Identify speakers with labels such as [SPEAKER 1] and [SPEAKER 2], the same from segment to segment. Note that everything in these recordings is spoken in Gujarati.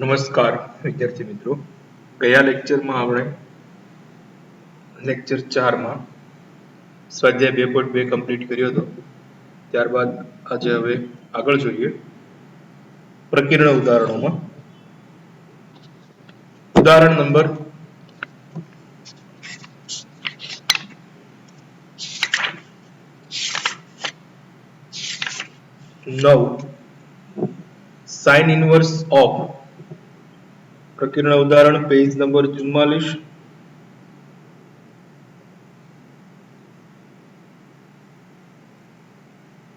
[SPEAKER 1] નમસ્કાર વિદ્યાર્થી મિત્રો, ગયા લેક્ચરમાં આપણે લેક્ચર 4 માં સ્વાધ્યાય 2.2 કમ્પ્લીટ કર્યો હતો. ત્યારબાદ આજે હવે આગળ જોઈએ પ્રકીર્ણ ઉદાહરણોમાં. ઉદાહરણ નંબર 9 સાઇન ઇનવર્સ ઓફ. પ્રકીર્ણ ઉદાહરણ પેજ નંબર 44.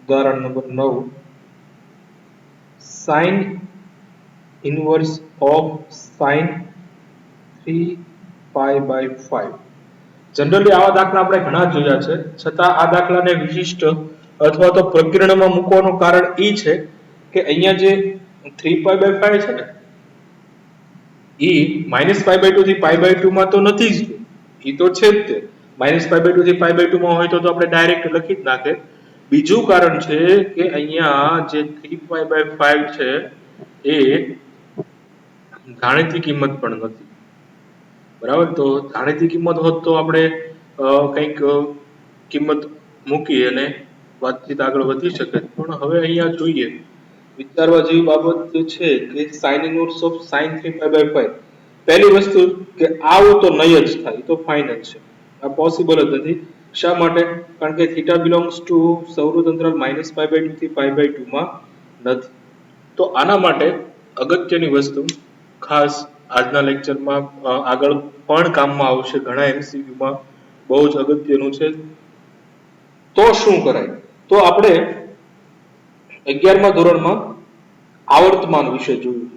[SPEAKER 1] ઉદાહરણ number 9 sine inverse of sine 3π/5. Generally આવા દાખલા આપણે ઘણા જોયા છે, છતાં આ દાખલાને વિશિષ્ટ અથવા તો પ્રકીર્ણમાં મૂકવાનું કારણ એ છે કે અહીંયા જે 3π/5 છે ને એ -π/2 થી π/2 માં તો નથી જ, એ તો છે જ તે. -π/2 થી π/2 માં હોય તો આપણે ડાયરેક્ટ લખી જ નાખે. બીજું કારણ છે કે અહીંયા જે 3π/5 છે એ ગાણિતિક કિંમત પણ નથી, બરાબર. તો ગાણિતિક કિંમત હોત તો આપણે કંઈક કિંમત મૂકી અને વાતચીત આગળ વધી શકે. પણ હવે અહીંયા જોઈએ વિચારવા જેવી બાબત છે કે sin ઇનવર્સ ઓફ sin 3π/5. પહેલી વસ્તુ કે આવું તો નહીં જ થાય, તો ફાઇન જ છે, આ પોસિબલ જ નથી. શા માટે? કારણ કે થીટા બિલોંગ્સ ટુ સૌરભ અંતરાલ -π/2 થી π/2 માં નથી. તો આના માટે અગત્યની વસ્તુ ખાસ આજના લેક્ચરમાં આગળ પણ કામમાં આવશે, ઘણા MCQ માં બહુ જ અગત્યનું છે. તો શું કરાય? તો આપણે 11મા ધોરણમાં આવર્તમાન વિશે જોયું.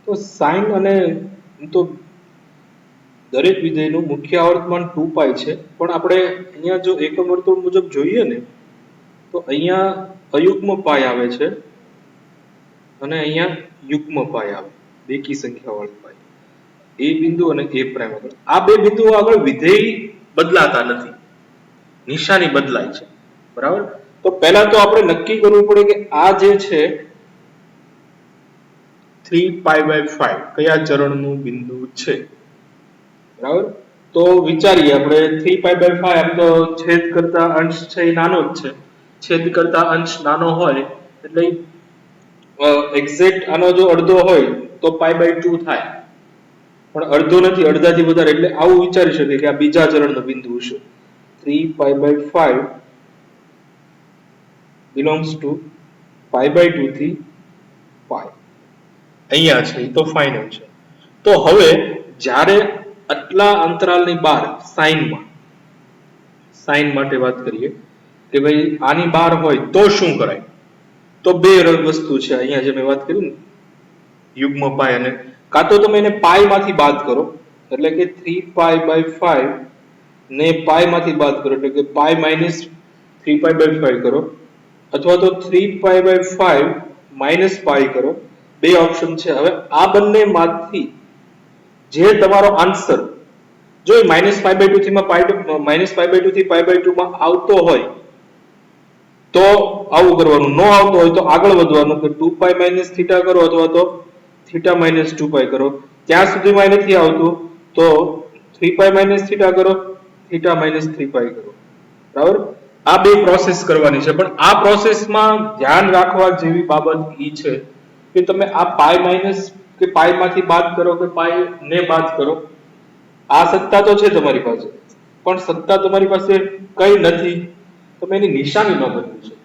[SPEAKER 1] તો સાઇન અને તો દરેક વિધેયનું મુખ્ય આવર્તમાન 2π છે, પણ આપણે અહીંયા જો એકમ વર્તુળ મુજબ જોઈએ ને તો અહીંયા અયુગ્મ પાય આવે છે અને અહીંયા યુગ્મ પાય આવે, બેકી સંખ્યા વાળી પાય. એ બિંદુ અને એ પ્રાઇમ આગળ, આ બે બિંદુઓ આગળ વિધેય બદલાતા નથી, નિશાની બદલાય છે, બરાબર. તો પહેલા તો આપણે નક્કી કરવું પડે કે આ જે છે 3π/5 કયા ચરણનું બિંદુ છે, બરાબર. તો વિચારીએ આપણે 3π/5, આમ તો છેદ કરતા અંશ છે એ નાનો જ છે. છેદ કરતા અંશ નાનો હોય એટલે એક્ઝેક્ટ આનો જો અડધો હોય તો π/2 થાય, પણ અડધો નથી, અડધાથી વધારે. એટલે આવું વિચારી શકીએ કે આ બીજા ચરણનું બિંદુ છે. 3π/5 belongs to π/2 થી π. અહીંયા છે, એ તો ફાઇનલ છે. તો હવે જ્યારે આટલા અંતરાલની બહાર સાઇન માટે વાત કરીએ કે ભાઈ આની બહાર હોય તો શું કરાય? તો બે વસ્તુ છે અહીંયા જે મેં વાત કરી ને, યુગ્મ પાય, અને કાં તો તમે એને પાય માંથી બાદ કરો, એટલે કે 3π/5 ને પાય માંથી બાદ કરો, એટલે કે પાય -3π/5 કરો, અથવા તો 3π/5 પાય કરો. બે ઓપ્શન છે. હવે આ બંને માંથી જે તમારો આન્સર જો -π/2 થી -π/2 માં આવતો હોય તો આવું કરવાનું, ન આવતો હોય તો આગળ વધવાનું કે 2π - θ કરો અથવા તો θ - 2π કરો. ત્યાં સુધીમાં નથી આવતું તો 3π - θ કરો, θ - 3π કરો, બરાબર. આ બે પ્રોસેસ કરવાની છે, પણ આ પ્રોસેસમાં ધ્યાન રાખવા જેવી બાબત એ છે કે તમે આ પાય માઇનસ કે પાય માંથી બાદ કરો કે પાય ને બાદ કરો, આ સત્તા તો છે તમારી પાસે, પણ સત્તા તમારી પાસે કઈ નથી, તમે એની નિશાની ન બદલી શકો.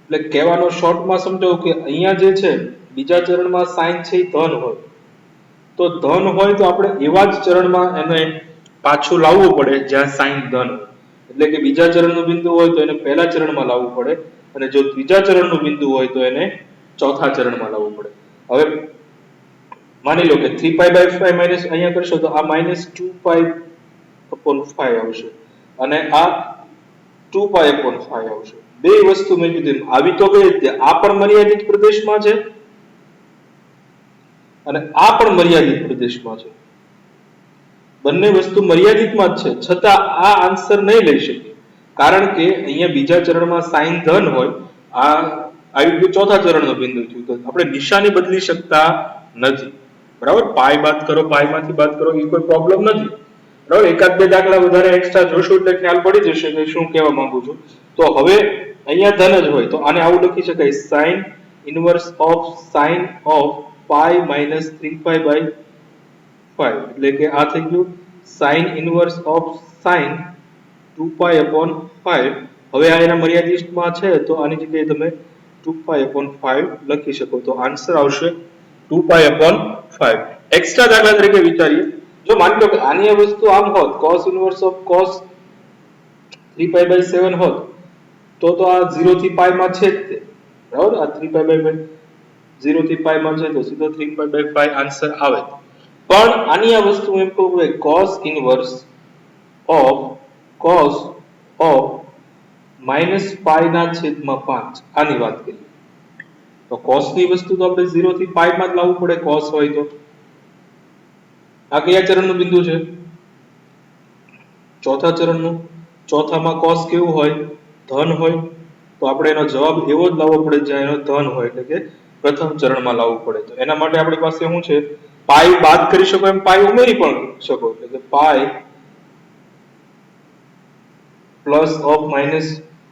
[SPEAKER 1] એટલે કહેવાનો શોર્ટમાં સમજો કે અહીંયા જે છે બીજા ચરણમાં સાઇન છે એ ધન હોય, તો ધન હોય તો આપણે એવા જ ચરણમાં એને પાછું લાવવું પડે જ્યાં સાઇન ધન હોય. એટલે કે બીજા ચરણનું બિંદુ હોય તો એને પહેલા ચરણમાં લાવવું પડે, અને જો ત્રીજા ચરણનું બિંદુ હોય તો એને ચોથા ચરણમાં લાવવું પડે. હવે માની લો કે 3π/5 અહીંયા કરશો તો આ -2π/5 આવશે અને આ 2π/5 આવશે. બે વસ્તુ મેં કીધી આવી તો ગઈ જ, આ પણ મર્યાદિત પ્રદેશમાં છે અને આ પણ મર્યાદિત પ્રદેશમાં છે. બંને વસ્તુ મર્યાદિતમાં જ છે, છતાં આ આન્સર નહીં લઈ શકીએ, કારણ કે અહીંયા બીજા ચરણમાં સાઇન ધન હોય, આ આવી ગયું ચોથા ચરણનો બિંદુ થયું. તો આપણે નિશાની બદલી શકતા નથી, બરાબર. પાઈ બાદ કરો, પાઈ માંથી બાદ કરો, એ કોઈ પ્રોબ્લેમ નથી, બરાબર. એકાદ બે દાખલા વધારે એક્સ્ટ્રા જોશું એટલે ખ્યાલ પડી જશે કે શું કહેવા માંગુ છું. તો હવે અહીંયા ધન જ હોય તો આને આવું લખી શકાય, sine inverse of sine of pi minus 3π/5, એટલે કે આ થઈ ગયું સાઇન ઇનવર્સ ઓફ સાઇન 2π/5. હવે આ એના મર્યાદિતમાં છે તો આની જગ્યાએ તમે 2π/5 લખી શકો, તો આન્સર આવશે 2π/5. એક્સ્ટ્રા દાખલા તરીકે વિચારીએ, જો માની લો કે આની આ વસ્તુ આમ હોત, cos ઇનવર્સ ઓફ cos 3π/7 હોત તો આ 0 થી π માં છે જ તે, બરાબર. આ 3π/5 0 થી π માં છે તો સીધો 3π/5 આન્સર આવે. પણ આની આ વસ્તુ એમ કહું કે cos inverse of cos of -π/5 આની વાત કરીએ તો cos ની વસ્તુ તો આપણે 0 થી π માં જ લાવવું પડે, cos હોય તો. આ કયા ચરણનું બિંદુ છે? ચોથા ચરણનું. ચોથામાં cos કેવું હોય? ધન હોય. તો આપણે એનો જવાબ એવો જ લાવવો પડે જ્યાં એનો ધન હોય, એટલે કે પ્રથમ ચરણમાં લાવવું પડે. તો એના માટે આપણી પાસે શું છે? પાઈ બાદ કરી શકો એમ પાઈ ઉમેરી પણ શકો, એટલે કે પાઈ પ્લસ ઓફ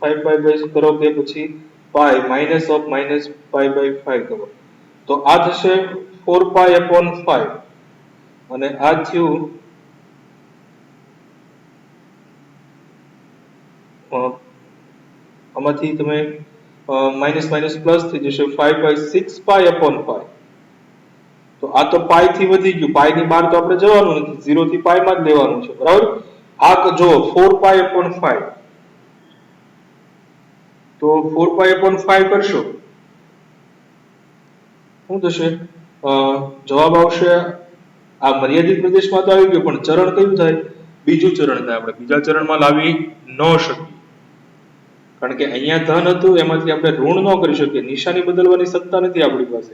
[SPEAKER 1] -5π કરો કે પછી પાઈ માઇનસ ઓફ -π/5 કરો. તો આ થશે 4π/5 અને આ થયું આમાંથી તમે માઇનસ માઇનસ પ્લસ થઈ જશે 6π/5. તો આ તો પાઈ થી વધી ગયું, પાઈ ની બહાર તો આપણે જવાનું નથી, 0 થી π માં જ લેવાનું છે, બરાબર. આ જો 4π/5 તો 4π/5 કરશો શું થશે? જવાબ આવશે, આ મર્યાદિત પ્રદેશમાં તો આવી ગયો પણ ચરણ કયું થાય? બીજું ચરણ થાય. આપણે બીજા ચરણમાં લાવી ન શકીએ કારણ કે અહીંયા ધન હતું એમાંથી આપણે ઋણ ન કરી શકીએ, નિશાની બદલવાની સત્તા નથી આપણી પાસે.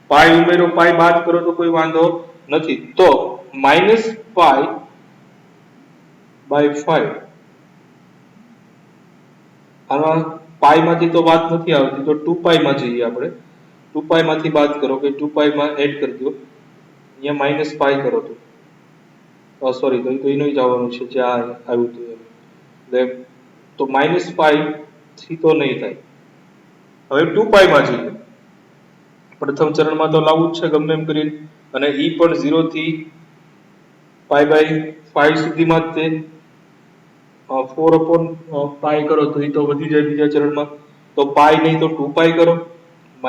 [SPEAKER 1] પાઈ ઉમેરો, પાઈ બાદ કરો તો કોઈ વાંધો નથી. તો -π/5 આમાં પાઈ માંથી તો વાત નથી આવતી, તો 2π માં જઈએ આપણે. 2π માંથી બાદ કરો કે 2π માં એડ કરી દો, અહીંયા -π કરો તો સોરી તો એનું જવાનું છે જ્યાં આવ્યું હતું એટલે તો -π થી તો નહીં થાય. હવે 2π માં જઈએ, પ્રથમ ચરણમાં તો લાવવું જ છે ગમે એમ કરીને, અને ઈ પણ 0 થી π/5 સુધીમાં જ તે 4/π કરો તો એ તો વધી જાય બીજા ચરણમાં. તો પાઈ નહીં તો 2π કરો, -π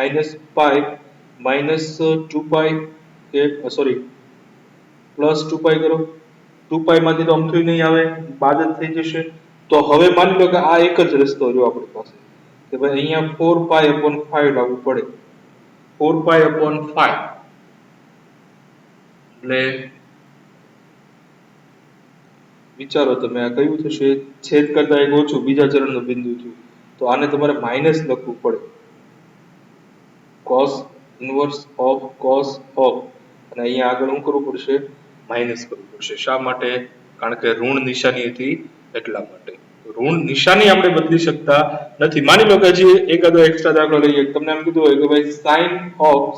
[SPEAKER 1] -2π કે સોરી +2π કરો. 2π માંથી તો અમથું નહીં આવે, બાદ જ થઈ જશે. તો હવે માની લો કે આ એક જ રસ્તો રહ્યો આપણી પાસે કે ભાઈ અહીંયા 4π/5 લાવવું પડે. 4π/5 એટલે વિચારો તમે આ કયું થશે? છેદ કરતા એક ઓછું, બીજા ચરણનું બિંદુ થયું, તો આને તમારે માઇનસ લખવું પડે. cos inverse of cos of, અને અહીંયા આગળ શું કરવું પડશે? માઇનસ કરવું પડશે. શા માટે? કારણ કે ઋણ નિશાની હતી એટલા માટે. ઋણ નિશાની આપણે બદલી શકતા નથી. માની લો કે હજી એકાદો એક્સ્ટ્રા દાખલો લઈએ. તમને એમ કીધું હોય કે ભાઈ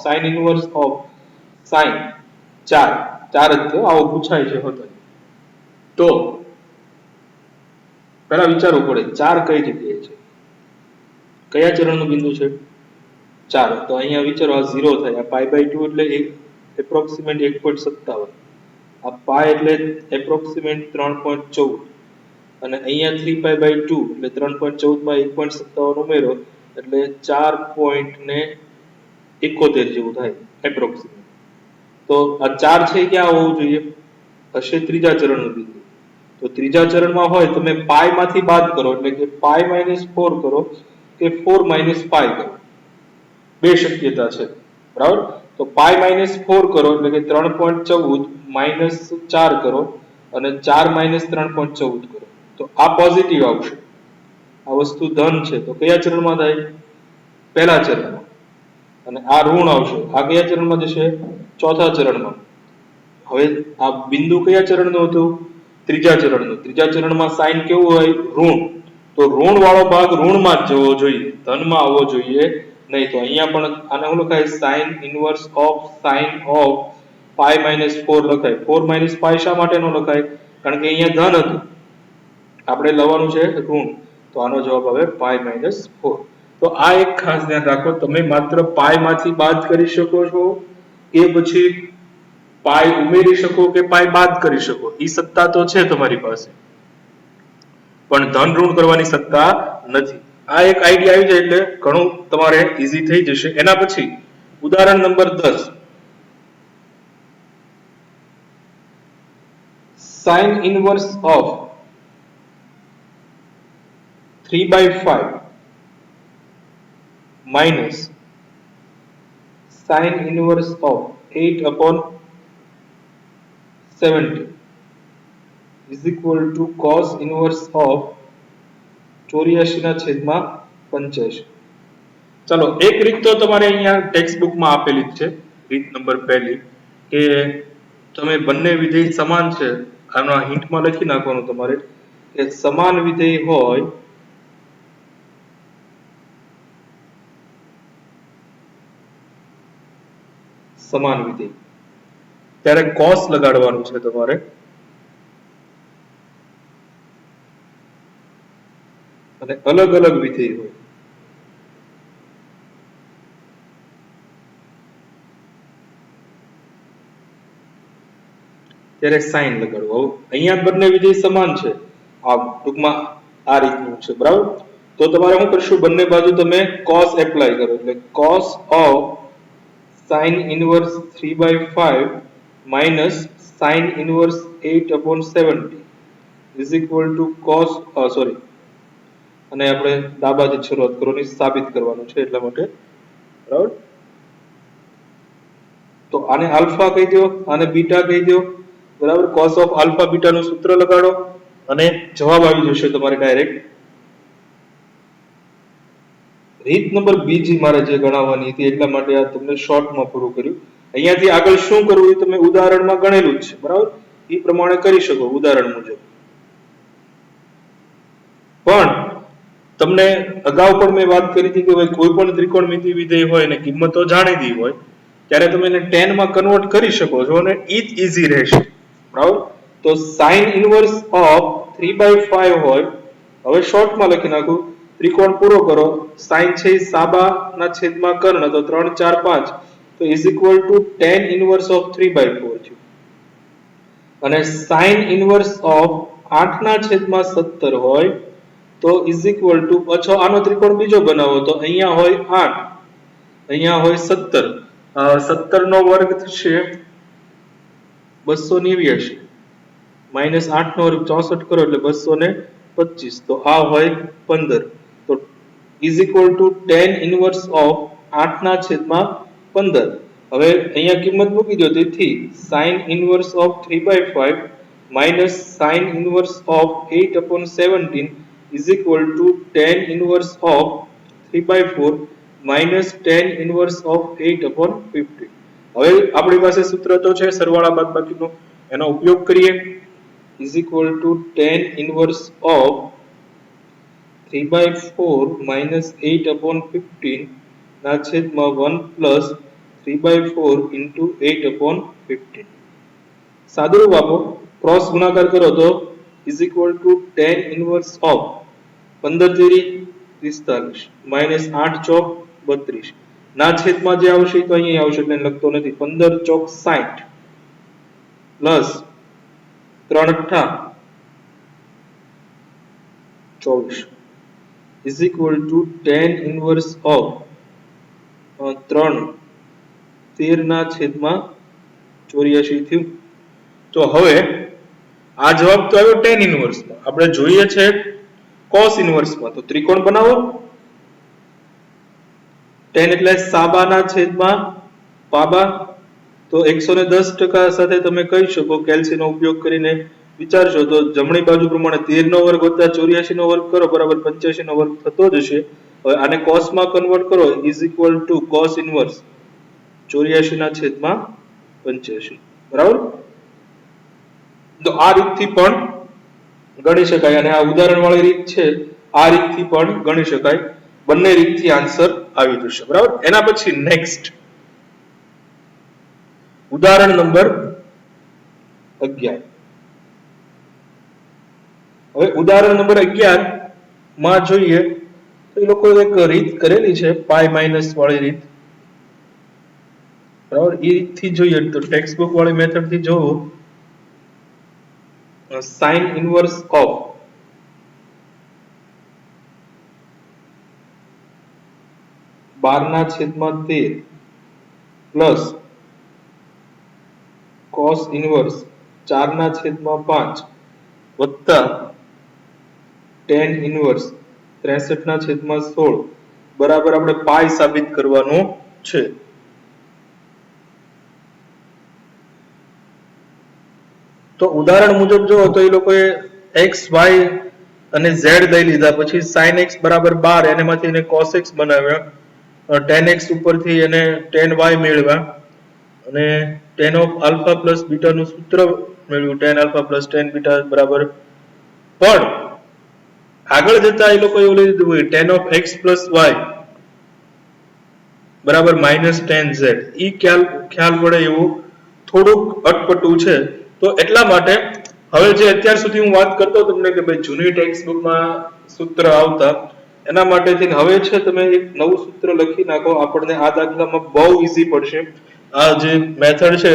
[SPEAKER 1] સાઇન ઇનવર્સ ઓફ સાઇન 4 જ આવો પૂછાય છે હોતો, તો પેલા વિચારવું પડે 4 કઈ જગ્યાએ છે, કયા ચરણનું બિંદુ છે? 4. તો અહીંયા વિચારો આ 0 થાય, આ π/2 એટલે એપ્રોક્સિમેટ 1.57, આ પાઈ એટલે એપ્રોક્સિમેટ 3.14, અને અહીંયા 3π/2 એટલે 3.14 માં 1.57 ઉમેરો એટલે 4.71 જેવું થાય એપ્રોક્સિમેટ. તો આ 4 છે ક્યાં હોવું જોઈએ? હશે ત્રીજા ચરણનું બિંદુ. તો ત્રીજા ચરણમાં હોય તમે પાઈ માંથી બાદ કરો, એટલે કે પાઈ -4 કરો કે 4 - π કરો, બે શક્યતા છે, બરાબર. તો પાઈ -4 કરો એટલે કે 3.14 -4 કરો અને 4 - 3.14 કરો, તો આ પોઝિટિવ આવશે, આ વસ્તુ ધન છે. તો કયા ચરણમાં થાય? પહેલા ચરણમાં. અને આ ઋણ આવશે, આ કયા ચરણમાં જશે? ચોથા ચરણમાં. હવે આ બિંદુ કયા ચરણનું હતું? ત્રીજા ચરણનું. ત્રીજા ચરણમાં સાઇન કેવું હોય? ઋણ. તો ઋણ વાળો ભાગ ઋણમાં જ જવો જોઈએ, ધનમાં આવવો જોઈએ નહીં તો અહીંયા પણ આને શું લખાય sin inverse of sin of pi minus 4 લખાય 4 માઇનસ પાઈ શા માટે નો લખાય કારણ કે અહીંયા ધન હતું આપણે લવાનું છે ઋણ તો આનો જવાબ આવે પાઈ માઇનસ 4 તો આ એક ખાસ ધ્યાન રાખો તમે માત્ર પાઈ માંથી બાદ કરી શકો છો કે પછી પાઈ ઉમેરી શકો કે પાઈ બાદ કરી શકો ઈ સત્તા તો છે તમારી પાસે પણ ધન ઋણ કરવાની સત્તા નથી આ એક આઈડિયા આવી જાય એટલે ઘણું તમારે ઈઝી થઈ જશે એના પછી ઉદાહરણ number 10 sin inverse of 3/5 minus sin inverse of 8/70 is equal to cos inverse of 84/85 ચલો એક રીત તો તમારે અહીંયા ટેક્સ્ટ બુક માં આપેલી છે રીત નંબર પહેલી કે તમે બંને વિધેય સમાન છે આનો હિન્ટ માં લખી નાખવાનું તમારે કે સમાન વિધેય હોય સમાન વિધેય ત્યારે cos લગાડવાનું છે તમારે અને અલગ અલગ વિધેય હોય ત્યારે sin લગાડવું અહીંયા બંને વિધેય સમાન છે આ ટૂંકમાં આ રીતનું છે બરાબર તો તમારે શું કરશું બંને બાજુ તમે cos એપ્લાય કરો એટલે cos of sin inverse 3/5 minus sin inverse 8/70 is equal to cos અને આપણે ડાબાથી શરૂઆત કરવાની સાબિત કરવાનું છે એટલા માટે બરાબર તો આને આલ્ફા કહી દો આને બીટા કહી દો બરાબર cos of alpha beta નું સૂત્ર લગાડો અને જવાબ આવી જશે તમારે ડાયરેક્ટ રીત નંબર બીજી મારે જે ગણાવવાની હતી એટલા માટે આ તમને શોર્ટમાં પૂરું કર્યું અહીંયાથી આગળ શું કરવું એ તમે ઉદાહરણમાં ગણેલું જ છે બરાબર એ પ્રમાણે કરી શકો ઉદાહરણ મુજબ પણ તમને અગાઉ પણ મેં વાત કરી હતી કે ભાઈ કોઈ પણ ત્રિકોણમિતિ વિધેય હોય ને કિંમતો જાણીતી હોય ત્યારે તમે એને 10 માં કન્વર્ટ કરી શકો છો અને ઈ જ ઈઝી રહેશે બરાબર તો sin ઇનવર્સ ઓફ 3/5 હોય હવે શોર્ટમાં લખી નાખું ત્રિકોણ પૂરો કરો sin છે સાબાના છેદમાં કર્ણ તો 3 4 5 તો is equal to tan inverse of 3/4 છે અને sin inverse of 8 ના છેદમાં 17 હોય તો is equal to પાછો આનો ત્રિકોણ બીજો બનાવો તો અહીંયા હોય 8 અહીંયા હોય 17 17 નો વર્ગ થશે 289 minus 8 નો વર્ગ 64 કરો એટલે 225 તો આ હોય 15 તો is equal to tan inverse of 8 ના છેદમાં 15 હવે અહીંયા કિંમત મૂકી દો તેથી sin inverse of 3/5 minus sin inverse of 8/17 is equal to tan inverse of 3/4 minus tan inverse of 8/50 હવે આપણી પાસે સૂત્ર તો છે સરવાળા બાદબાકીનો એનો ઉપયોગ કરીએ is equal to tan inverse of 3/4 minus 8/15 ના છેદમાં 1 plus 3/4 into 8/15 સાદુરૂપ આપો ક્રોસ ગુણાકાર કરો તો is equal to tan inverse of 15 તેરી 45 minus 8 ચોક 32 ના છેદમાં જે આવશે તો અહીં આવશે એટલે લખતો નથી 15 ચોક 60 plus 3 અઠ્ઠા 24 is equal to tan inverse of 3 13 ના છેદમાં 84 થયું તો હવે આ જવાબ તો આવ્યો tan inverse માં આપણે જોઈએ છે cos inverse માં તો ત્રિકોણ બનાવો tan એટલે સાબાના છેદમાં પાબા તો 110% સાથે તમે કહી શકો કેલ્સીનો ઉપયોગ કરીને વિચારશો તો જમણી બાજુ પ્રમાણે 13 નો વર્ગ વત્તા 84 નો વર્ગ કરો બરાબર 85 નો વર્ગ થતો જ હશે હવે આને cos માં કન્વર્ટ કરો is equal to cos inverse 84 ના છેદમાં 85 બરાબર તો આ રીતથી પણ ગણી શકાય અને આ ઉદાહરણ વાળી રીત છે આ રીતથી પણ ગણી શકાય બંને રીતથી આન્સર આવી જશે બરાબર. એના પછી નેક્સ્ટ ઉદાહરણ નંબર 11. હવે ઉદાહરણ નંબર 11 માં જોઈએ તો એ લોકો એક રીત કરેલી છે પાઈ માઇનસ વાળી રીત બરાબર. એ રીતથી જોઈએ તો ટેક્સ્ટ બુક વાળી મેથડ થી જોવું sign inverse of 12/13 plus cos inverse 4/5 વત્તા tan ઇનવર્સ 63/16 બરાબર આપણે પાઈ સાબિત કરવાનું છે. તો ઉદાહરણ મુજબ જો તો એ લોકોએ x y અને z લઈ લીધા પછી sin x બરાબર 12 એનામાંથી એને cos x બનાવ્યા tan x ઉપરથી એને tan y મેળવ્યા અને tan of alpha plus beta નું સૂત્ર મેળવ્યું tan alpha plus tan beta બરાબર પણ આગળ જતા એ લોકો એવું લઈ લીધું હોય tan of x plus y બરાબર minus tan z. ઈ ખ્યાલ પડે એવું થોડુંક અટપટું છે. તો એટલા માટે હવે જે અત્યાર સુધી હું વાત કરતો તમને કે ભાઈ જૂની ટેક્સ્ટ બુકમાં સૂત્ર આવતા એના માટે થઈને હવે છે તમે એક નવું સૂત્ર લખી નાખો આપણને આ દાખલામાં બહુ ઈઝી પડશે. આ જે મેથડ છે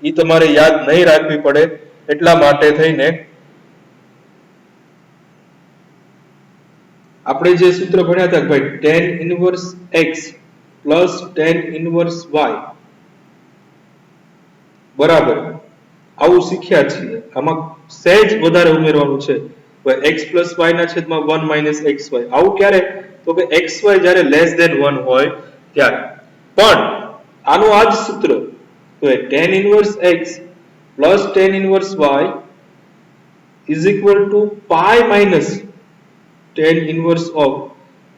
[SPEAKER 1] એ તમારે યાદ નહીં રાખવી પડે એટલા માટે થઈને આપણે જે સૂત્ર ભણ્યા હતા ભાઈ tan inverse x plus tan inverse y બરાબર આવું શીખ્યા છીએ. આમાં સહેજ વધારે ઉમેરવાનું છે x plus y ના છેદમાં 1 minus xy. આવું ક્યારે તો કે xy જ્યારે લેસ ધેન 1 હોય ત્યારે. પણ આનું આ જ સૂત્ર તો tan inverse x plus tan inverse y is equal to pi minus tan inverse of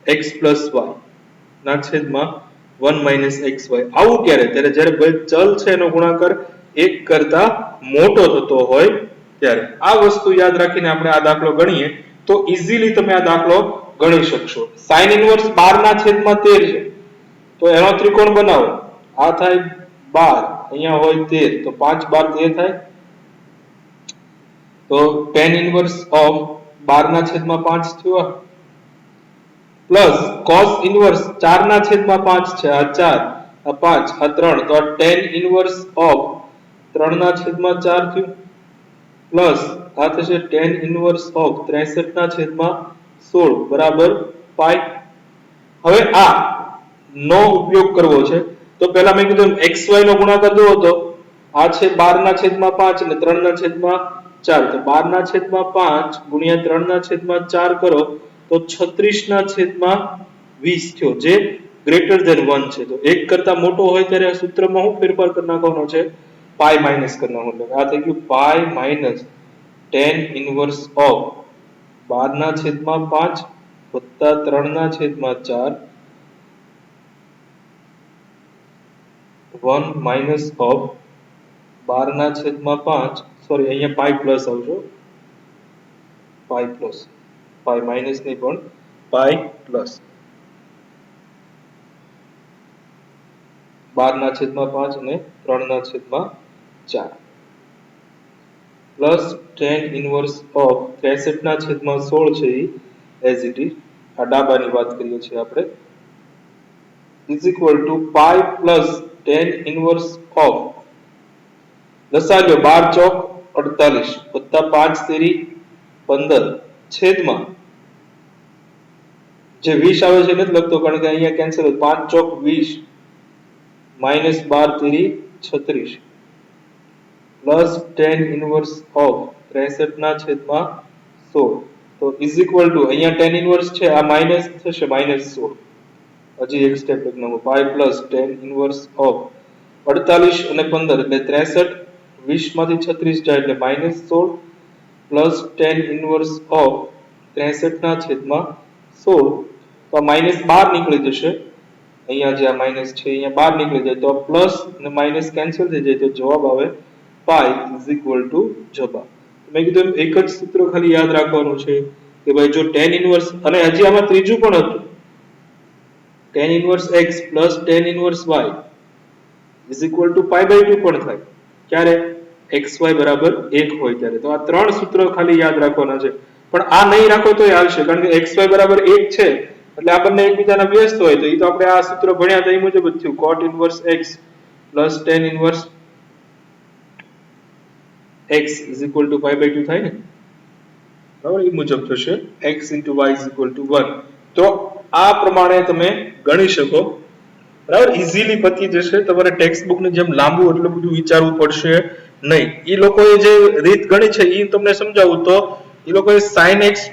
[SPEAKER 1] x plus y ના છેદમાં 1 minus xy. આવું ક્યારે ત્યારે જ્યારે ભાઈ ચલ છે એનો ગુણાકાર 1 કરતા મોટો થતો હોય ત્યારે. આ વસ્તુ યાદ રાખીને આપણે આ દાખલો ગણીએ તો ઈઝીલી તમે આ દાખલો ગણી શકશો. sin ઇનવર્સ 12/13 છે તો એનો ત્રિકોણ બનાવો. આ થાય 12 અહીંયા હોય 13 તો 5 12 13 થાય. તો tan ઇનવર્સ ઓફ 12/5 થયો પ્લસ cos ઇનવર્સ 4/5 છે આ 4 આ 5 આ 3 તો tan ઇનવર્સ ઓફ 3/4 થયું પ્લસ આ થશે tan ઇનવર્સ ઓફ 63/16 બરાબર પાઈ. હવે આ નો ઉપયોગ કરવો છે તો પહેલા મેં કીધું xy નો ગુણાકાર દો તો આ છે 12/5 અને 3/4 તો 12/5 ગુણ્યા 3/4 કરો તો 36/20 થયો જે ગ્રેટર ધેન 1 છે. તો 1 કરતા મોટો હોય ત્યારે આ સૂત્રમાં હું ફેરફાર કરી નાખવાનો છે પાઈ માઇનસ કરી નાખવાનો. આ થઈ ગયું pi minus tan inverse of 12/5 વત્તા 3/4 1 માઇનસ ઓફ 12/5 સોરી અહીંયા પાઈ પ્લસ આવજો પાઈ પ્લસ પાઈ માઇનસ નહીં પણ પાઈ પ્લસ 12/5 અને 3/4 પ્લસ tan ઇનવર્સ ઓફ 63/16 છે એઝ ઇટ ઇઝ આ ડાબાની વાત કરીએ છીએ આપણે is equal to pi plus tan inverse of લસાલ્યો 12 ચોક 48 વત્તા 5 તેરી 15 છેદમાં જે 20 આવે છે નથી લખતો કારણ કે અહીંયા કેન્સલ 5 ચોક 20 માઇનસ 12 તેરી 36 પ્લસ tan ઇનવર્સ ઓફ 63/16 તો ઇઝ ઇક્વલ ટુ અહીંયા tan ઇનવર્સ છે આ માઇનસ થશે -16 હજી એક સ્ટેપ લખવાનો પાઈ પ્લસ tan ઇનવર્સ ઓફ 48 અને 15 એટલે 63 20 માંથી 36 જાય એટલે -16 પ્લસ tan ઇનવર્સ ઓફ 63/16 તો આ -12 નીકળી જશે. અહીંયા જે આ માઇનસ છે અહીંયા બહાર નીકળી જાય તો પ્લસ અને માઇનસ કેન્સલ થઈ જાય તો જવાબ આવે પાઈ ઇઝ ઇક્વલ ટુ જવાબ. મેં કીધું એક જ સૂત્ર ખાલી યાદ રાખવાનું છે કે ભાઈ જો tan ઇનવર્સ અને હજી આમાં ત્રીજું પણ હતું tan inverse x plus tan inverse y is equal to pi by 2 પણ થાય ક્યારે xy બરાબર 1 હોય ત્યારે. તો આ ત્રણ સૂત્રો ખાલી યાદ રાખવાના છે, પણ આ નહીં રાખો તો હાલશે, કારણ કે xy બરાબર 1 છે એટલે આ બંને એકબીજાના વ્યસ્ત હોય, તો એ તો આપણે આ સૂત્ર ભણ્યા તો એ મુજબ જ થયું cot inverse x plus tan inverse x is equal to pi by 2 થાય ને, બરાબર, એ મુજબ થશે x into y is equal to 1. તો આ પ્રમાણે તમે ગણી શકો, બરાબર, ઇઝીલી પતી જશે. તમારે ટેક્સ્ટ બુક ની જેમ લાંબુ એટલું બધું વિચારવું પડશે નહીં. એ લોકોએ જે રીત ગણી છે એ તમને સમજાવું તો એ લોકોએ sin x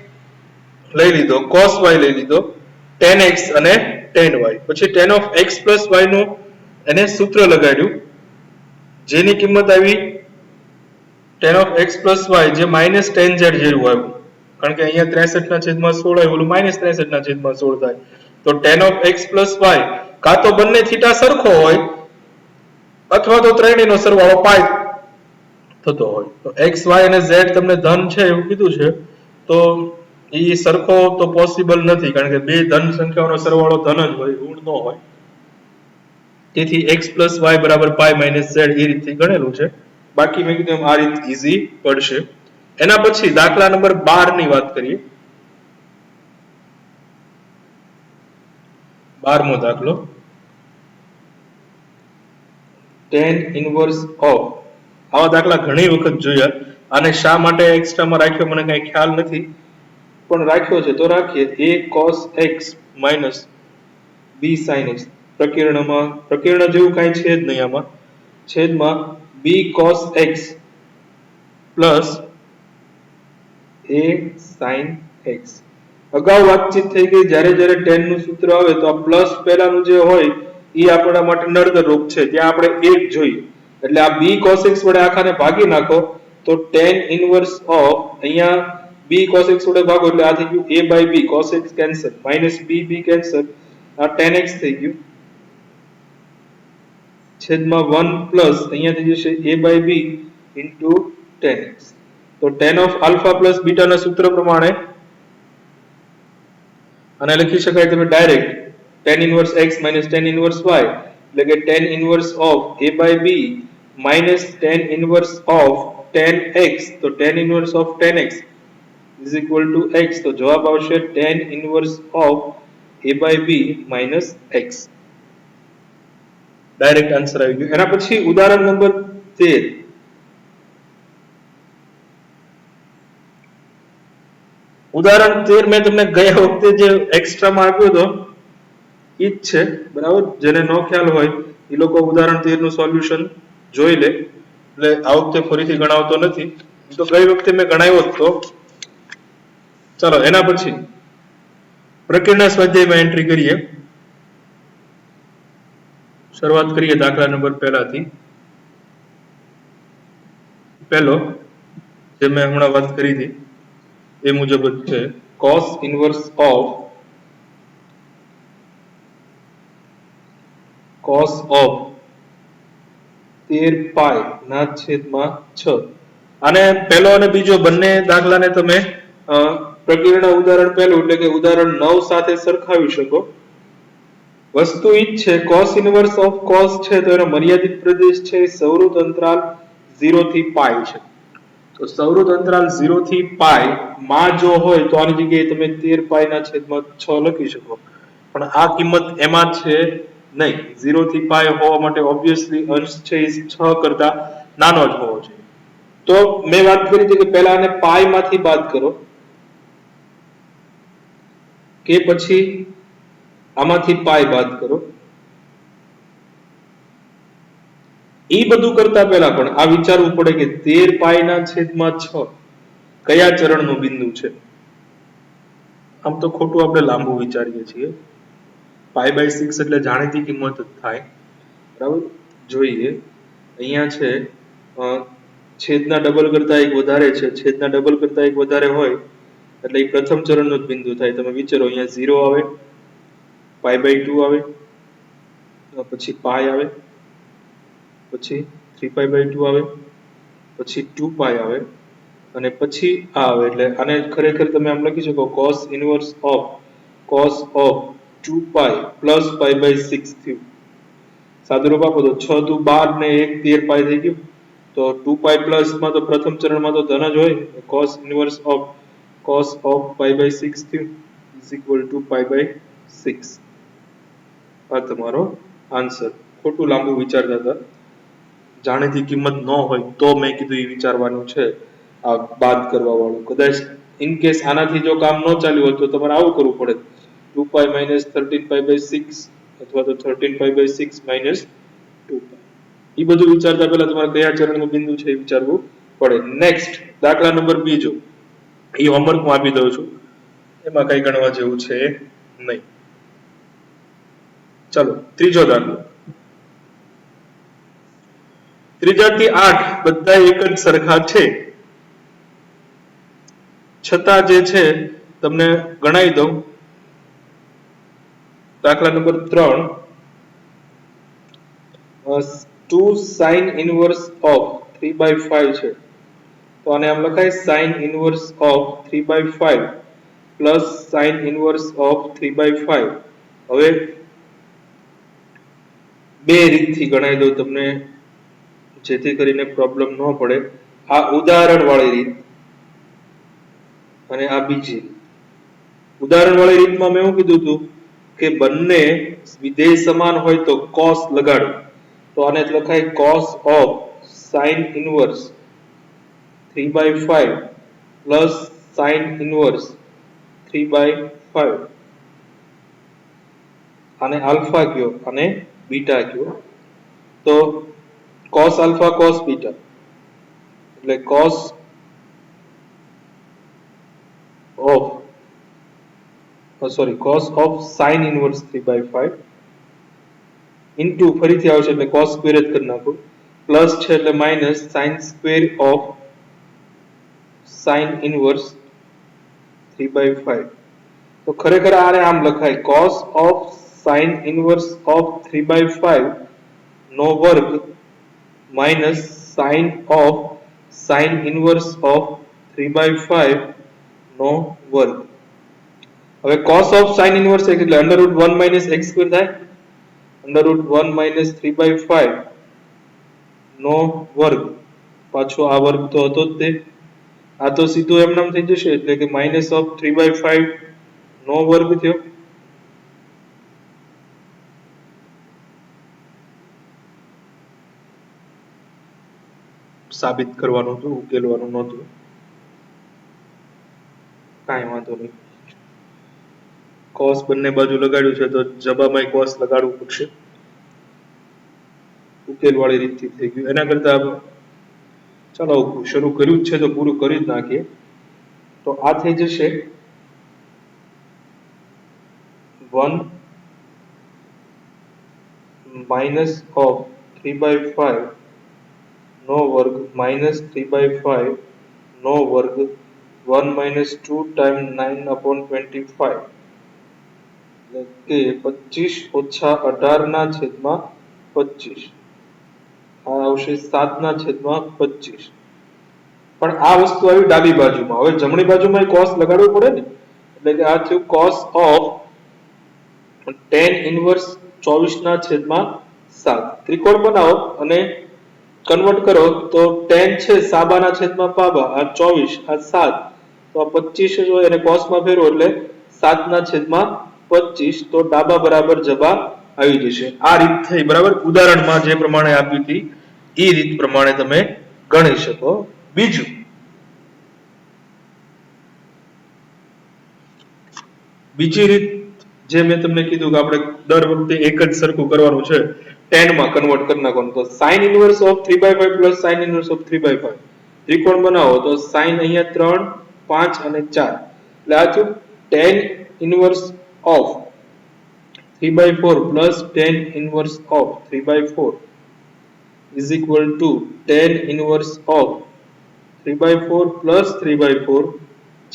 [SPEAKER 1] લઈ લીધો, cos y લઈ લીધો, tan x અને tan y, પછી tan of x plus y નું એને સૂત્ર લગાડ્યું જેની કિંમત આવી tan of x plus y જે minus tan z જેવું આવ્યું, કારણ કે અહીંયા 63 ના છેદમાં 16 આવ્યું, ઓલું minus 63 ના છેદમાં 16 થાય. તો tan of x plus y કાં તો બંને થીટા સરખો હોય અથવા તો ત્રણેયનો સરવાળો પાઈ થતો હોય. તો x y અને z તમને ધન છે એવું કીધું છે, તો એ સરખો તો પોસિબલ નથી, કારણ કે બે ધન સંખ્યાઓનો સરવાળો ધન જ હોય, ઋણ ન હોય. તેથી x plus y બરાબર પાઈ માઇનસ z એ રીતથી ગણેલું છે. બાકી મેં કીધું આ રીત ઈઝી પડશે. એના પછી દાખલા નંબર 12 ની વાત કરીએ. 12મો દાખલો, tan inverse of, આવા દાખલા ઘણી વખત જોયા, અને શા માટે એક્સ્ટ્રામાં રાખ્યો મને કઈ ખ્યાલ નથી, પણ રાખ્યો છે તો રાખીએ. a cos x minus b sin x, પ્રકીર્ણ જેવું કઈ છે જ નહીં આમાં, છેદમાં b cos x plus a sin x. અગાઉ વાતચીત થઈ ગઈ, જ્યારે જ્યારે tan નું સૂત્ર આવે તો આ પ્લસ પહેલાનું જે હોય એ આપણા માટે નડતરરૂપ છે, ત્યાં આપણે 1 જોઈએ, એટલે આ b cos x વડે આખાને ભાગી નાખો તો tan inverse of, અહીંયા b cos x વડે ભાગો એટલે આ થઈ ગયું a by b, cos x cancel, minus b cancel, આ tan x થઈ ગયું, છેદમાં 1 પ્લસ અહીંયા થઈ જશે a by b into tan x. તો tan of alpha plus beta ના સૂત્ર પ્રમાણે અને લખી શકાય તમે direct tan inverse x minus tan inverse y, એટલે કે tan inverse of a by b minus tan inverse of tan x, તો tan inverse of tan x is equal to x. તો જવાબ આવશે tan inverse of a by b minus x. Direct answer આવી ગયો. એના પછી ઉદાહરણ નંબર 13. ઉદાહરણ 13 મેં તમને ગયા વખતે જે એક્સ્ટ્રામાં આપ્યો હતો ઈ જ છે, બરાબર. જેને નો ખ્યાલ હોય એ લોકો ઉદાહરણ 13 નું સોલ્યુશન જોઈ લે, એટલે આ વખતે ફરીથી ગણાવતો નથી, તો ગઈ વખતે મેં ગણાવ્યો હતો. ચાલો એના પછી પ્રકીર્ણ સ્વાધ્યાયમાં એન્ટ્રી કરીએ. શરૂઆત કરીએ દાખલા નંબર પહેલાથી. પહેલો જે મેં હમણાં વાત કરી હતી એ મુજબ જ છે, cos inverse of cos of 13 પાઈ ના છેદમાં 6. અને પહેલો અને બીજો બંને દાખલાને તમે પ્રકીર્ણ ઉદાહરણ પહેલું એટલે કે ઉદાહરણ 9 સાથે સરખાવી શકો. વસ્તુ ઈ જ છે, cos inverse of cos છે તો એનો મર્યાદિત પ્રદેશ છે સૌરુત અંતરાલ 0 થી પાઈ છે. તો સૌરુત અંતરાલ 0 થી પાઈ માં જો હોય તો આની જગ્યાએ તમે 13 પાઈ ના છેદમાં 6 લખી શકો, પણ આ કિંમત એમાં છે નહીં. 0 થી પાઈ હોવા માટે ઓબ્વિયસલી અંશ છે એ 6 કરતા નાનો જ હોવો જોઈએ. તો મેં વાત કરી હતી કે પહેલા આને પાઈ માંથી બાદ કરો કે પછી આમાંથી પાઈ બાદ કરો. એ બધું કરતા પહેલા પણ આ વિચારવું પડે કે 13 પાઈ ના છેદમાં 6 કયા ચરણનું બિંદુ છે. આમ તો ખોટું આપણે લાંબુ વિચારીએ છીએ, પાઈ બાય 6 એટલે જાણીતી કિંમત જ થાય, બરાબર. જોઈએ અહીંયા છે છેદના ડબલ કરતા એક વધારે છે, છેદના ડબલ કરતા એક વધારે હોય એટલે એ પ્રથમ ચરણનું જ બિંદુ થાય. તમે વિચારો અહીંયા 0 આવે, પાઈ બાય 2 આવે, પછી પાઈ આવે, પછી 3 પાઈ બાય 2 આવે, પછી 2 પાઈ આવે અને પછી આ આવે. એટલે આને ખરેખર તમે આમ લખી શકો cos inverse of cos of 2 pi plus pi by 6 થયું. સાદું રૂપ આપો તો 6 દુ 12 ને 1 13 પાઈ થઈ ગયું. તો 2 પાઈ પ્લસ માં તો પ્રથમ ચરણમાં તો ધન જ હોય, cos inverse of pi by 6 થયું is equal to pi by 6. આ તમારો આન્સર. ખોટું લાંબુ વિચારતા હતા, જાણીતી કિંમત ન હોય તો મેં કીધું એ વિચારવાનું છે. આ બાદ કરવા વાળું કદાચ ઇન કેસ આનાથી જો કામ ન ચાલ્યું હોય તો તમારે આવું કરવું પડે, 2 પાઈ માઇનસ 13 પાઈ બાય 6 અથવા તો 13 પાઈ બાય 6 માઇનસ 2 પાઈ. એ બધું વિચારતા પહેલા તમારે કયા ચરણનું બિંદુ છે એ વિચારવું પડે. નેક્સ્ટ દાખલા નંબર બીજો, એ હોમવર્ક હું આપી દઉં છું, એમાં કઈ ગણવા જેવું છે નહીં. ચલો ત્રીજો દાખલો. 3 થી 8 બધા એક જ સરખા છે, છતાં જે છે તમને ગણાવી દઉં. દાખલા number 3, 2 sin inverse of 3 by 5 છે, તો આને આમ લખાય sin inverse of 3 by 5 plus sin inverse of 3 by 5. હવે બે રીતથી ગણાવી દઉં તમને, જેથી કરીને પ્રોબ્લેમ ન પડે. આ ઉદાહરણ વાળી રીત અને આ બીજી રીત. ઉદાહરણ વાળી રીતમાં મેં એવું કીધું હતું કે બંને વિધેય સમાન હોય તો cos લગાડો, તો આને લખાય cos of sin inverse 3 by 5 plus sin inverse 3 by 5. આને આલ્ફા કયો અને બીટા કયો. તો cos alpha cos beta એટલે cos of sin inverse 3 by 5 into ફરીથી આવશે એટલે cos square જ કરી નાખો, પ્લસ છે એટલે minus sin square of sin inverse 3 by 5. તો ખરેખર આને આમ લખાય cos of sin inverse of 3 by 5 નો વર્ગ minus sin of sin inverse of 3 by 5 નો વર્ગ. હવે cos of sin inverse x એટલે under root 1 minus x square થાય, under root 1 minus 3 by 5 નો વર્ગ, પાછો આ વર્ગ તો હતો જ તે, આ તો સીધું એમ નામ થઈ જશે એટલે કે minus of 3 by 5 નો વર્ગ થયો. સાબિત કરવાનું હતું, ઉકેલવાનું નહોતું, કાંઈ વાંધો નહીં. cos બંને બાજુ લગાડ્યું છે તો જવાબમાં cos લગાડવું પડશે. ઉકેલ વાળી રીતથી થઈ ગયું. એના કરતા ચાલો શરૂ કર્યું છે તો પૂરું કરી જ નાખીએ. તો આ થઈ જશે 1 minus of 3 by 5 નો વર્ગ minus 3 by 5 નો વર્ગ 1 minus 2 times 9 upon 25 એટલે કે 25 ઓછા 18 ના છેદમાં 25. આ આવશે 7 ના છેદમાં 25. પણ આ વસ્તુ આવી ડાબી બાજુમાં. હવે જમણી બાજુમાં cos લગાડવું પડે ને, એટલે કે આ થયું cos of tan inverse 24 ના છેદમાં 7. ત્રિકોણ બનાવો અને કન્વર્ટ કરો તો tan છે સાબાના છેદમાં પાબા, આ 24 આ 7, તો આ 25 જ હોય અને cos માં ફેરવો એટલે 7 ના છેદમાં 25. તો ડાબા બરાબર જવાબ આવી જશે. આ રીત થઈ બરાબર. ઉદાહરણમાં જે પ્રમાણે આપી હતી એ રીત પ્રમાણે તમે ગણી શકો. બીજું બીજી રીત જે મેં તમને કીધું કે આપણે દર વખતે એક જ સરખું કરવાનું છે, tan માં કન્વર્ટ કરી નાખવાનું. તો sin inverse of 3 by 5 plus sin inverse of 3 by 5 ત્રિકોણ બનાવો તો sin અહીંયા 3 5 અને 4 એટલે આ થયું tan inverse of 3 by 4 plus tan inverse of 3 by 4 is equal to tan inverse of 3 by 4 plus 3 by 4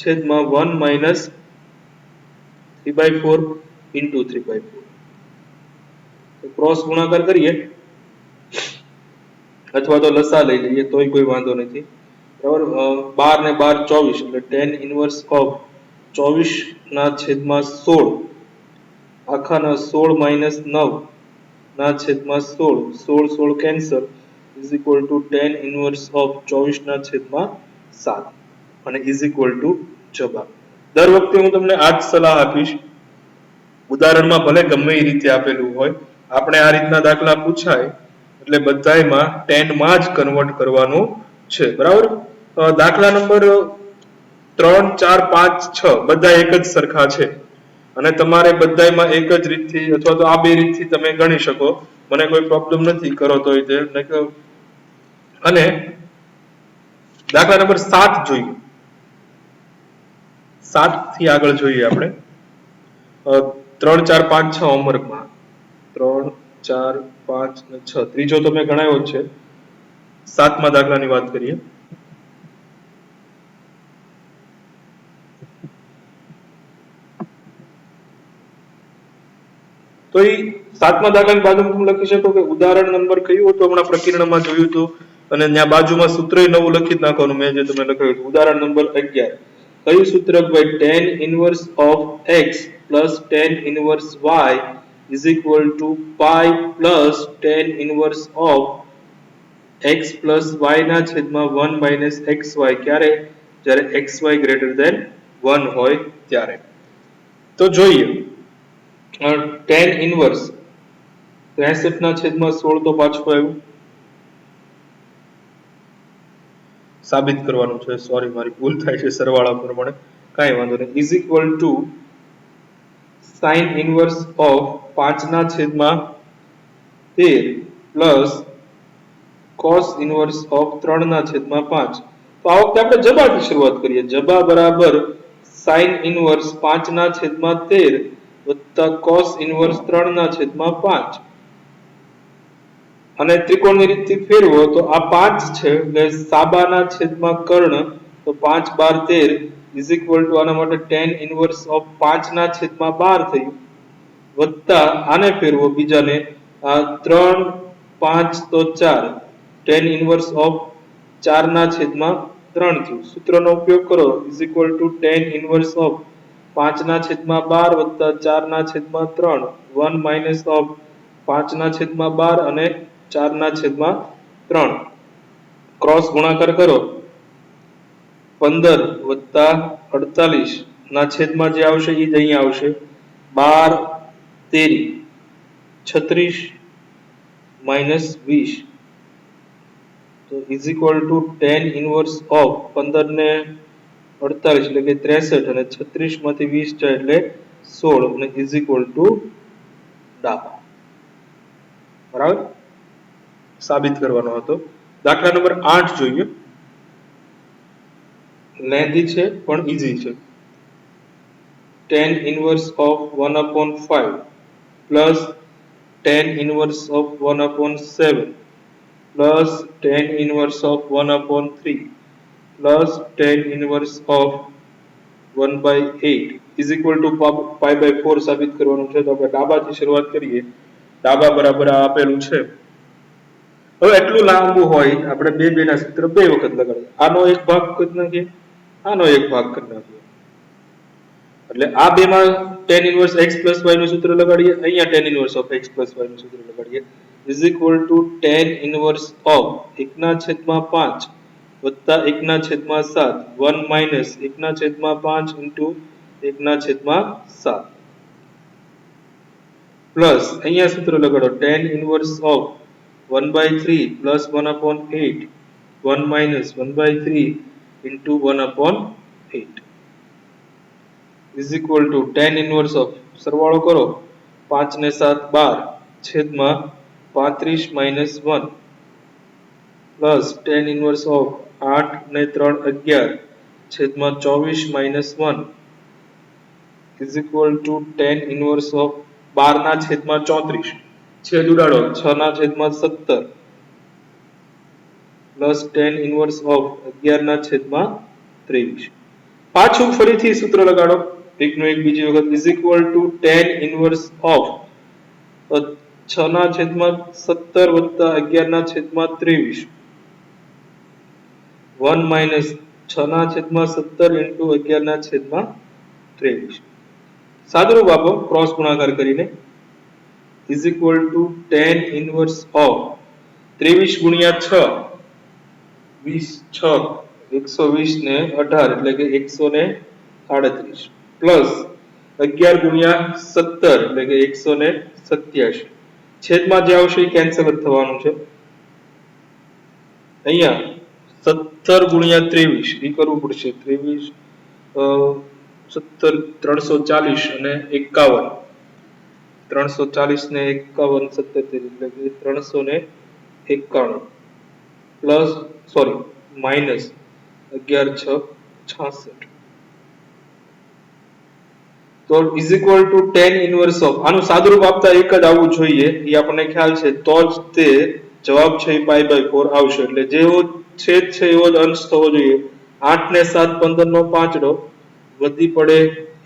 [SPEAKER 1] છેદમાં 1 minus 3 by 4 into 3 by 4. તો ક્રોસ ગુણાકાર કરીએ અથવા તો લસા લઈ લઈએ તોય કોઈ વાંધો નથી. બરાબર. 12 ને 12 24 એટલે tan inverse of 24 ના છેદમાં 16. આખાના 16 માઇનસ 9 ના છેદમાં 16, 16 16 cancel is equal to tan inverse of 24 ના છેદમાં 7 અને ઇઝ ઇક્વલ ટુ જવાબ. દર વખતે હું તમને આ જ સલાહ આપીશ, ઉદાહરણમાં ભલે ગમે એ રીતે આપેલું હોય, આપણે આ રીતના દાખલા પૂછાય એટલે બધાયમાં tan માં જ કન્વર્ટ કરવાનું છે. બરાબર. દાખલા નંબર 3 4 5 6 બધા એક જ સરખા છે અને તમારે બધાયમાં એક જ રીતથી અથવા તો આ બે રીતથી તમે ગણી શકો, મને કોઈ પ્રોબ્લેમ નથી, કરો તોય તે. અને દાખલા નંબર 7 જોઈએ. 7 થી આગળ જોઈએ આપણે. 3 4 5 6 હોમવર્કમાં 3 4 5 અને 6 ત્રીજો તો મેં ગણાવ્યો જ છે. 7મા દાખલાની વાત કરીએ. તો એ 7મા દાખલાની બાજુમાં તમે લખી શકો કે ઉદાહરણ નંબર કયું હતું, હમણાં પ્રકીર્ણમાં જોયું હતું અને ત્યાં બાજુમાં સૂત્ર નવું લખી જ નાખવાનું, મેં જે તમને લખાવ્યું હતું. ઉદાહરણ નંબર 11. કયું સૂત્ર? ભાઈ tan inverse of x plus tan inverse y is equal to pi plus tan inverse of x plus y ના છેદમાં 1 minus xy. ક્યારે? જ્યારે xy greater than 1 હોય ત્યારે. તો જોઈએ tan inverse 63 ના છેદમાં 16 તો પાછું આવ્યું, સાબિત કરવાનું છે. સોરી, મારી ભૂલ થાય છે સરવાળા પ્રમાણે, કાંઈ વાંધો નહીં. Is equal two sin inverse of 5 ના છેદમાં 13 પ્લસ cos ઇનવર્સ ઓફ 3 ના છેદમાં 5. તો આ વખતે આપણે જબાથી શરૂઆત કરીએ. જબા બરાબર sin ઇનવર્સ 5 ના છેદમાં 13 વત્તા cos ઇનવર્સ 3 ના છેદમાં 5. અને ત્રિકોણની રીતથી ફેરવો તો આ 5 છે એટલે સાબાના છેદમાં કર્ણ, તો 5 12 13 ઇઝ ઇક્વલ ટુ આના માટે tan ઇનવર્સ ઓફ 5 ના છેદમાં 12 થયું, વત્તા આને ફેરવો બીજાને, આ 3 5 તો 4 tan ઇનવર્સ ઓફ 4 ના છેદમાં 3 થયું. સૂત્રનો ઉપયોગ કરો is equal to tan inverse of 5 ના છેદમાં 12 વત્તા 4 ના છેદમાં 3 1 માઇનસ ઓફ 5 ના છેદમાં 12 અને 4 ના છેદમાં 3. ક્રોસ ગુણાકાર કરો 15 વત્તા 48 ના છેદમાં જે આવશે એ જ અહીંયા આવશે. 12 13 36 માઇનસ 20, તો is equal to tan inverse of 15 ને 48 એટલે કે 63 અને 36 માંથી 20 જાય એટલે 16 અને ઇઝ ઇક્વલ ટુ ડાબા. બરાબર, સાબિત કરવાનો હતો. દાખલા નંબર 8 જોઈએ. લેન્ધી છે પણ ઈઝી છે. tan inverse of 1/5 plus tan inverse of 1/7 plus tan inverse of 1/3 plus tan inverse of 1/8 is equal to pi by 4 સાબિત કરવાનું છે. તો આપણે ડાબાથી શરૂઆત કરીએ. ડાબા બરાબર આ આપેલું છે. હવે એટલું લાંબુ હોય આપણે બે ના સૂત્ર બે વખત લગાડીએ. આનો એક ભાગ કરી નાખીએ, આનો એક ભાગ કરી નાખીએ, એટલે આ બેમાં tan ઇનવર્સ x y નું સૂત્ર લગાડીએ, અહીંયા tan inverse of x y નું સૂત્ર લગાડીએ. Is equal to tan inverse of 1/5 વત્તા 1/7 1 માઇનસ 1/5 ઇન્ટુ 1/7 પ્લસ અહીંયા સૂત્ર લગાડો tan inverse of 1/3 plus 1/8 1 minus 1/3 into 1/8 is equal to tan inverse of, સરવાળો કરો 5 ને 7 12 છેદમાં 35 minus 1 plus tan inverse of 8 ને 3 11 છેદમાં 24 minus 1 is equal to tan inverse of 12 ના છેદમાં 34 છેદ ઉડાડો 6 ના છેદમાં 17 પ્લસ tan ઇનવર્સ ઓફ 11 ના છેદમાં 23. પાછું ફરીથી સૂત્ર લગાડો એકનું એક બીજી વખત. Is equal to tan inverse of 6 ના છેદમાં 17 વત્તા 11 ના છેદમાં 23 1 માઇનસ 6 ના છેદમાં 17 ઇન્ટુ 11 ના છેદમાં 23. સાદુરૂપ આપો ક્રોસ ગુણાકાર કરીને is equal to tan inverse of 23 ગુણ્યા 6 20 6 120 ને 18 એટલે કે 138 પ્લસ 11 ગુણ્યા 17 એટલે કે 187 છેદમાં જે આવશે એ કેન્સલ જ થવાનું છે અહીંયા 17 ગુણ્યા 23 એ કરવું પડશે 23 17 340 અને 51 340 ને 51 77 એટલે કે 391 પ્લસ સોરી માઇનસ 11 6 66 તો is equal to tan inverse of આનું સાદુરૂપ આપતા એક જ આવવું જોઈએ એ આપણને ખ્યાલ છે તો જ તે જવાબ છે પાઈ બાય 4 આવશે એટલે જેવો છેદ છે એવો જ અંશ થવો જોઈએ 8 ને 7 15 નો પાંચડો વધી પડે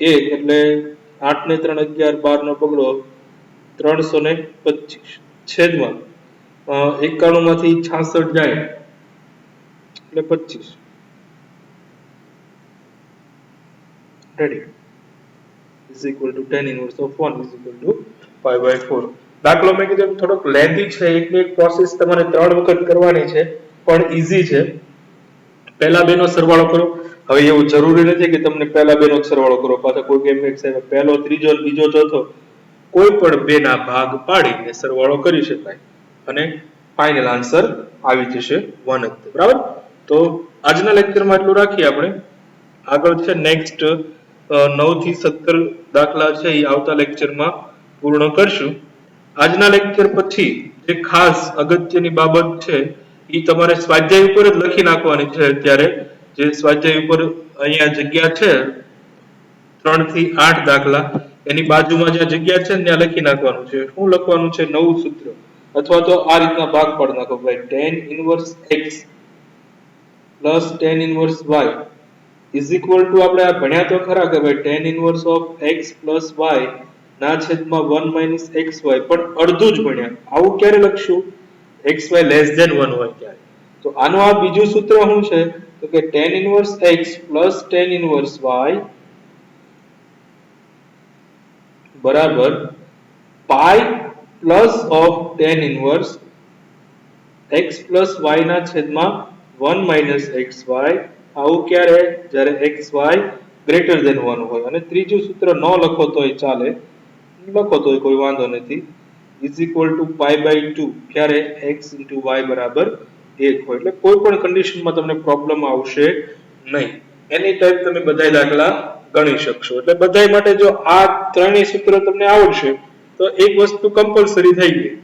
[SPEAKER 1] 1 એટલે 8 ને 3 11 12 નો પગડો 325 છેદમાં 91 માંથી 66 જાય એટલે 25 ready is equal to tan inverse of 1 is equal to pi by 4 દાખલો મેં કીધું થોડોક લેન્ધી છે એક પ્રોસેસ તમારે 3 વખત કરવાની છે પણ ઈઝી છે પહેલા બેનો સરવાળો કરો હવે એવું જરૂરી નથી કે તમને પહેલા બેનો સરવાળો કરો પાછા કોઈ કેમ કે પહેલો ત્રીજો બીજો ચોથો કોઈ પણ બેના ભાગ પાડીને સરવાળો કરી શકાય અને ફાઇનલ આન્સર આવી જશે 1 જ બરાબર તો આજના લેક્ચરમાં એટલું રાખીએ આપણે આગળ છે નેક્સ્ટ 9 થી 17 દાખલા છે એ આવતા લેક્ચરમાં પૂર્ણ કરશું આજના લેક્ચર પછી જે ખાસ અગત્યની બાબત છે એ તમારે સ્વાધ્યાય ઉપર જ લખી નાખવાની છે અત્યારે જે સ્વાધ્યાય ઉપર અહીંયા જગ્યા છે 3 થી 8 દાખલા એની બાજુમાં જે જગ્યા છે ત્યાં લખી નાખવાનું છે શું લખવાનું છે નવું સૂત્ર અથવા તો આ રીતના ભાગ પાડી નાખો ભાઈ tan inverse x plus tan inverse y is equal to આપણે આ ભણ્યા તો ખરા કે ભાઈ tan inverse of x plus y ના છેદમાં 1 minus xy પણ અડધું જ ભણ્યા આવું ક્યારે લખશું xy less than 1 હોય ત્યારે તો આનું આ બીજું સૂત્ર શું છે તો કે tan inverse x plus tan inverse y બરાબર pi plus of tan inverse x plus y ના છેદમાં 1 minus xy આવું ક્યારે જ્યારે xy ગ્રેટર ધેન 1 હોય અને ત્રીજું સૂત્ર ન લખો તોય ચાલે લખો તોય કોઈ વાંધો નથી is equal to pi by 2 ક્યારે x ઇન્ટુ y બરાબર 1 હોય એટલે કોઈ પણ કન્ડિશનમાં તમને પ્રોબ્લેમ આવશે નહીં એની ટાઈપ તમે બધાય દાખલા ગણી શકશો એટલે બધાય માટે જો આ ત્રણેય સૂત્ર તમને આવડશે તો એક વસ્તુ કમ્પલસરી થઈ ગઈ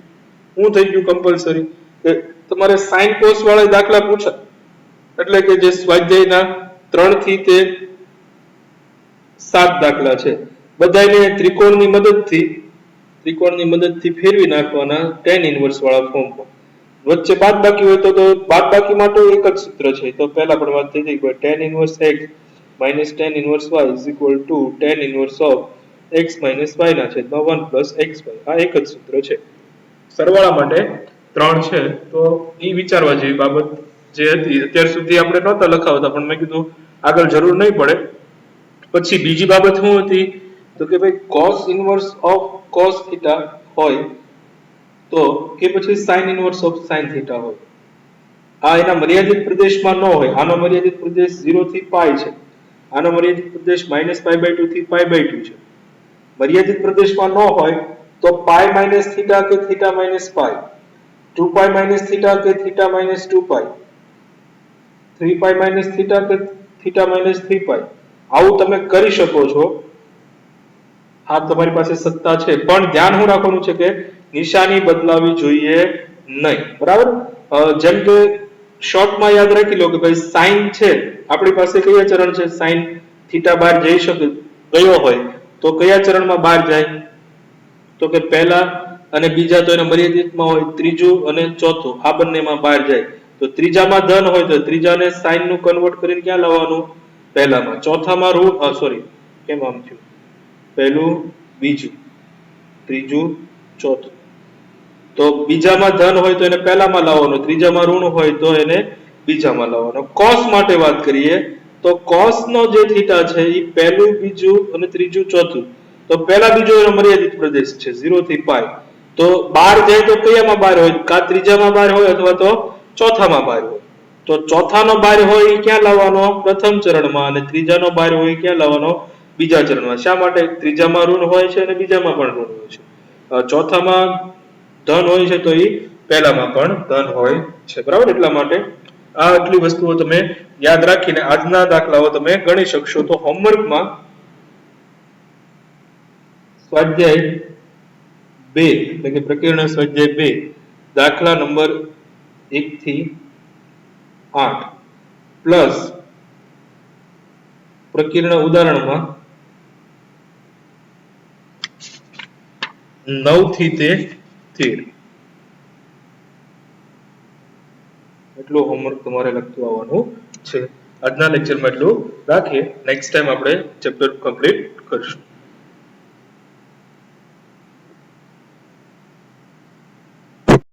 [SPEAKER 1] શું થઈ ગયું કમ્પલસરી કે તમારે sin cos વાળા દાખલા પૂછા એટલે કે જે સ્વાધ્યાયના 3 થી તે 7 દાખલા છે બધાને ત્રિકોણની મદદથી ફેરવી નાખવાના tan ઇનવર્સ વાળા ફોર્મ પર વચ્ચે બાદબાકી હોય તો બાદબાકી માટે એક જ સૂત્ર છે તો પહેલા પણ વાત થઈ ગઈ tan inverse x minus tan inverse y is equal to tan inverse of x minus y ના છેદમાં 1 plus xy આ એક જ સૂત્ર છે સરવાળા માટે 3 છે તો એ વિચારવા જેવી બાબત જે હતી અત્યાર સુધી આપણે નહોતા લખાવતા પણ મેં કીધું આગળ જરૂર નહીં પડે પછી બીજી બાબત શું હતી તો કે ભાઈ cos inverse of cos theta હોય તો કે પછી sin inverse of sin theta હોય આ એના મર્યાદિત પ્રદેશમાં ન હોય આનો મર્યાદિત પ્રદેશ 0 થી π છે આનો મર્યાદિત પ્રદેશ -π/2 થી π/2 છે મર્યાદિત પ્રદેશમાં ન હોય તો π - θ કે θ - π 2π - θ કે θ - 2π 3π - θ કે θ - 3π આવું તમે કરી શકો છો આ તમારી પાસે સત્તા છે પણ ધ્યાન હું રાખવાનું છે કે નિશાની બદલાવી જોઈએ નહીં બરાબર જેમ કે શોર્ટમાં યાદ રાખી લો કે ભાઈ sin છે આપણી પાસે કયા ચરણ છે sin થીટા બહાર જઈ શકે ગયો હોય તો કયા ચરણમાં બહાર જાય તો કે પહેલા અને બીજા તો એના મર્યાદિતમાં હોય ત્રીજું અને ચોથું આ બંનેમાં બહાર જાય તો ત્રીજામાં ધન હોય તો ત્રીજાને sin નું કન્વર્ટ કરીને ક્યાં લાવવાનું પહેલામાં ચોથામાં ઋણ સોરી કેમ આમ થયું પહેલું બીજું ત્રીજું ચોથું તો બીજામાં ધન હોય તો એને પહેલામાં લાવવાનો ત્રીજામાં ઋણ હોય તો એને બીજામાં લાવવાનો cos માટે વાત કરીએ તો cos નો જે થીટા છે એ પહેલું બીજું અને ત્રીજું ચોથું તો પહેલા બીજો એનો મર્યાદિત પ્રદેશ છે 0 થી પાઈ. તો 12 જાય તો કયામાં 12 હોય? કા ત્રીજામાં 12 હોય અથવા તો ચોથામાં 12 હોય. તો ચોથાનો 12 હોય એ ક્યાં લાવવાનો? પ્રથમ ચરણમાં. અને ત્રીજાનો 12 હોય ક્યાં લાવવાનો? બીજા ચરણમાં. શા માટે? ત્રીજામાં ઋણ હોય છે અને બીજામાં પણ ઋણ હોય છે. ચોથામાં ધન હોય છે તો એ પહેલામાં પણ ધન હોય છે. બરાબર? એટલા માટે આ આટલી વસ્તુઓ તમે યાદ રાખીને આજના દાખલાઓ તમે ગણી શકશો. તો હોમવર્કમાં સ્વાધ્યાય 2 એટલે કે પ્રકરણ સ્વાધ્યાય 2 દાખલા નંબર 1 થી 8 પ્લસ પ્રકરણ ઉદાહરણમાં 9 થી તે 13 એટલું હોમવર્ક તમારે લખતું આવવાનું છે. આજના લેક્ચરમાં એટલું રાખીએ. નેક્સ્ટ ટાઈમ આપણે ચેપ્ટર કમ્પ્લીટ કરશું.